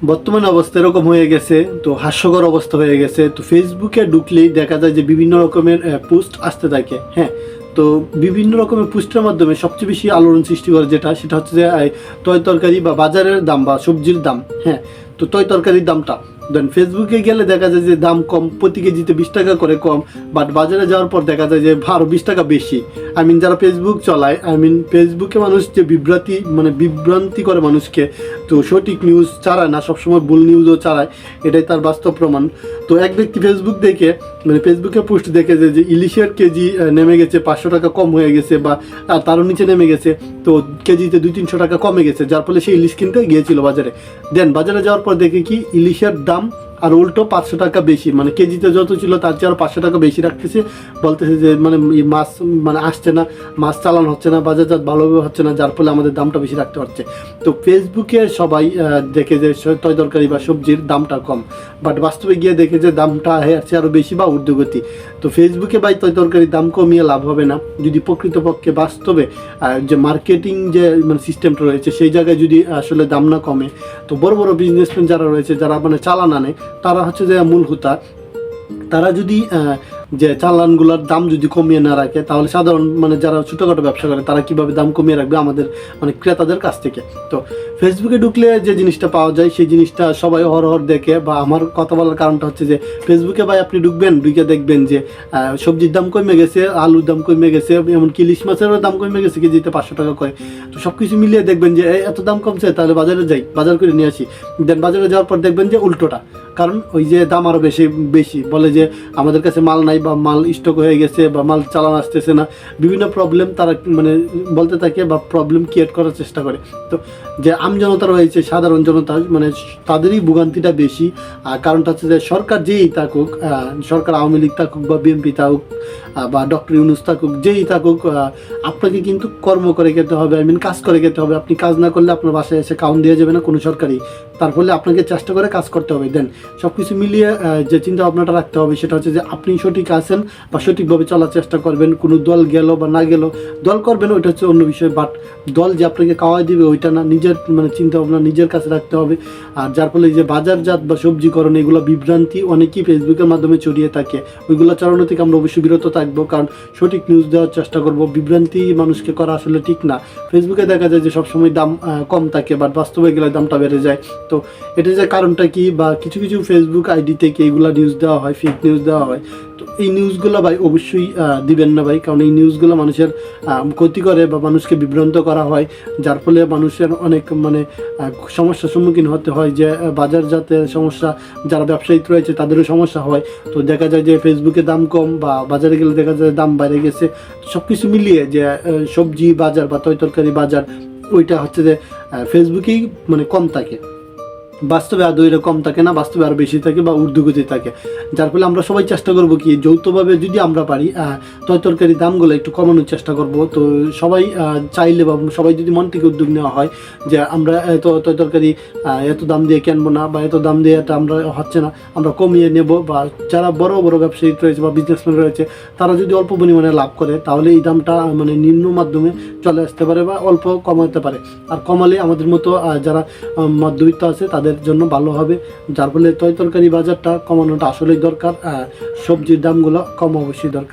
বর্তমান অবস্থা এরকম হয়ে গেছে, তো হাস্যকর অবস্থা হয়ে গেছে। তো ফেসবুকে ঢুকলেই দেখা যায় যে বিভিন্ন রকমের পোস্ট আসতে থাকে। হ্যাঁ, তো বিভিন্ন রকমের পোস্টের মাধ্যমে সবচেয়ে বেশি আলোড়ন সৃষ্টি করে সেটা হচ্ছে যে তয় তরকারি বা বাজারের দাম বা সবজির দাম। হ্যাঁ, তো তয় তরকারির দামটা দেন ফেসবুকে গেলে দেখা যায় যে দাম কম, প্রতি কেজিতে 20 টাকা করে কম, বাট বাজারে যাওয়ার পর দেখা যায় যে আরও 20 টাকা বেশি। যারা ফেসবুক চলায়, ফেসবুকে মানুষ যে বিভ্রান্তি করে মানুষকে, তো সঠিক নিউজ চালায় না, সবসময় ভুল নিউজও চালায়, এটাই তার বাস্তব প্রমাণ। তো এক ব্যক্তি ফেসবুক দেখে ফেসবুকে পোস্ট দেখে যে ইলিশের কেজি নেমে গেছে, 500 টাকা কম হয়ে গেছে বা তারও নিচে নেমে গেছে, তো কেজিতে 200-300 টাকা কমে গেছে, যার ফলে সে ইলিশ কিনতে গিয়েছিল বাজারে। দেন বাজারে যাওয়ার পর দেখে কি ইলিশের দাম আর উল্টো 500 টাকা বেশি, কেজিতে যত ছিল তার চেয়ে আরও 500 টাকা বেশি রাখতেছে। বলতেছে যে এই মাছ আসছে না, মাছ চালান হচ্ছে না, বাজারজাত ভালোভাবে হচ্ছে না, যার ফলে আমাদের দামটা বেশি রাখতে পারছে। তো ফেসবুকে সবাই দেখে যে তয় তরকারি বা সবজির দামটা কম, বাট বাস্তবে গিয়ে দেখে যে দামটা আছে আরও বেশি বা ঊর্ধ্বগতি। তো ফেসবুকে তয় তরকারির দাম কমিয়ে লাভ হবে না, যদি প্রকৃতপক্ষে বাস্তবে যে মার্কেটিং যে সিস্টেমটা রয়েছে সেই জায়গায় যদি আসলে দাম না কমে। তো বড় বড় বিজনেসম্যান যারা রয়েছে, যারা চালান আনে, তারা হচ্ছে যে মূল হোতা, তারা যদি যে চালানগুলোর দাম যদি কমিয়ে না রাখে, তাহলে সাধারণ যারা ছোটোখাটো ব্যবসা করে তারা কীভাবে দাম কমিয়ে রাখবে আমাদের ক্রেতাদের কাছ থেকে। তো ফেসবুকে ঢুকলে যে জিনিসটা পাওয়া যায় সেই জিনিসটা সবাই হর দেখে, বা আমার কথা বলার কারণটা হচ্ছে যে ফেসবুকে আপনি ঢুকে দেখবেন যে সবজির দাম কমে গেছে, আলুর দাম কমে গেছে, এমনকি ইলিশ মাছেরও দাম কমে গেছে কেজিতে 500 টাকা করে। তো সব কিছু মিলিয়ে দেখবেন যে এত দাম কমছে, তাহলে বাজারে যাই, বাজার করে নিয়ে আসি। দেন বাজারে যাওয়ার পর দেখবেন যে উল্টোটা, কারণ ওই যে দাম আরও বেশি বলে যে আমাদের কাছে মাল নাই, বা মাল স্টক হয়ে গেছে, বা মাল চালান আসতেছে না, বিভিন্ন প্রবলেম তারা বলতে থাকে বা প্রবলেম ক্রিয়েট করার চেষ্টা করে। তো যে আমজনতা রয়েছে, সাধারণ জনতা, তাদেরই ভোগান্তিটা বেশি। আর কারণটা হচ্ছে যে সরকার যেই থাকুক, সরকার আওয়ামী লীগ থাকুক বা বিএনপি থাকুক বা ডক্টর ইউনূস থাকুক, যেই থাকুক, আপনাকে কিন্তু কর্ম করে খেতে হবে, কাজ করে খেতে হবে। আপনি কাজ না করলে আপনার বাসায় এসে কাউন্ট দিয়ে যাবে না কোনো সরকারই, তার ফলে আপনাকে চেষ্টা করে কাজ করতে হবে। দেন সব কিছু মিলিয়ে যে চিন্তা ভাবনাটা রাখতে হবে সেটা হচ্ছে যে আপনি সঠিক আছেন বা সঠিকভাবে চলার চেষ্টা করবেন। কোনো দল গেল বা না গেল, দল করবেন ওইটা হচ্ছে অন্য বিষয়, বাট দল যে আপনাকে খাওয়াই দিবে ওইটা না, নিজের চিন্তা ভাবনা নিজের কাছে রাখতে হবে। আর যার ফলে যে বাজারজাত বা সবজিকরণ, এগুলো বিভ্রান্তি অনেকেই ফেসবুকের মাধ্যমে ছড়িয়ে থাকে, ওইগুলো চালানো থেকে আমরা অবশ্যই বিরত থাকবো, কারণ সঠিক নিউজ দেওয়ার চেষ্টা করব। বিভ্রান্তি মানুষকে করা আসলে ঠিক না। ফেসবুকে দেখা যায় যে সবসময় দাম কম থাকে, বাট বাস্তবে গেলে দামটা বেড়ে যায়। তো এটা যে কারণটা কি, বা কিছু ফেসবুক আইডি থেকে এগুলা নিউজ দেওয়া হয়, ফেক নিউজ দেওয়া হয়। তো এই নিউজগুলো অবশ্যই দিবেন না কারণ এই নিউজগুলো মানুষের ক্ষতি করে বা মানুষকে বিভ্রান্ত করা হয়, যার ফলে মানুষের অনেক সমস্যার সম্মুখীন হতে হয়, যে বাজারজাতের সমস্যা, যারা ব্যবসায়ী রয়েছে তাদেরও সমস্যা হয়। তো দেখা যায় যে ফেসবুকে দাম কম, বা বাজারে গেলে দেখা যায় দাম বেড়ে গেছে। সব কিছু মিলিয়ে যে সবজি বাজার বা তয় তরকারি বাজার, ওইটা হচ্ছে যে ফেসবুকেই কম থাকে, বাস্তবে আদৌ এটা কম থাকে না, বাস্তবে আরও বেশি থাকে বা ঊর্ধ্বগতি থাকে। যার ফলে আমরা সবাই চেষ্টা করব কি, যৌথভাবে যদি আমরা পারি তয় তরকারি দামগুলো একটু কমানোর চেষ্টা করব। তো সবাই চাইলে বা সবাই যদি মন থেকে উদ্যোগ নেওয়া হয় যে আমরা তয় তরকারি এত দাম দিয়ে কিনবো না, বা এত দাম দিয়ে এটা আমরা হচ্ছে না, আমরা কমিয়ে নেব। বা যারা বড় বড় ব্যবসায়ী রয়েছে বা বিজনেসম্যান রয়েছে, তারা যদি অল্প পরিমাণে লাভ করে, তাহলে এই দামটা নিম্ন মাধ্যমে চলে আসতে পারে বা অল্প কমাতে পারে। আর কমালে আমাদের মতো যারা মধ্যবিত্ত আছে তাদের জন্য ভালো হবে। যার ফলে তয় তরকারি বাজারটা কমানোটা আসলেই দরকার, সবজির দামগুলো কম অবশ্যই দরকার।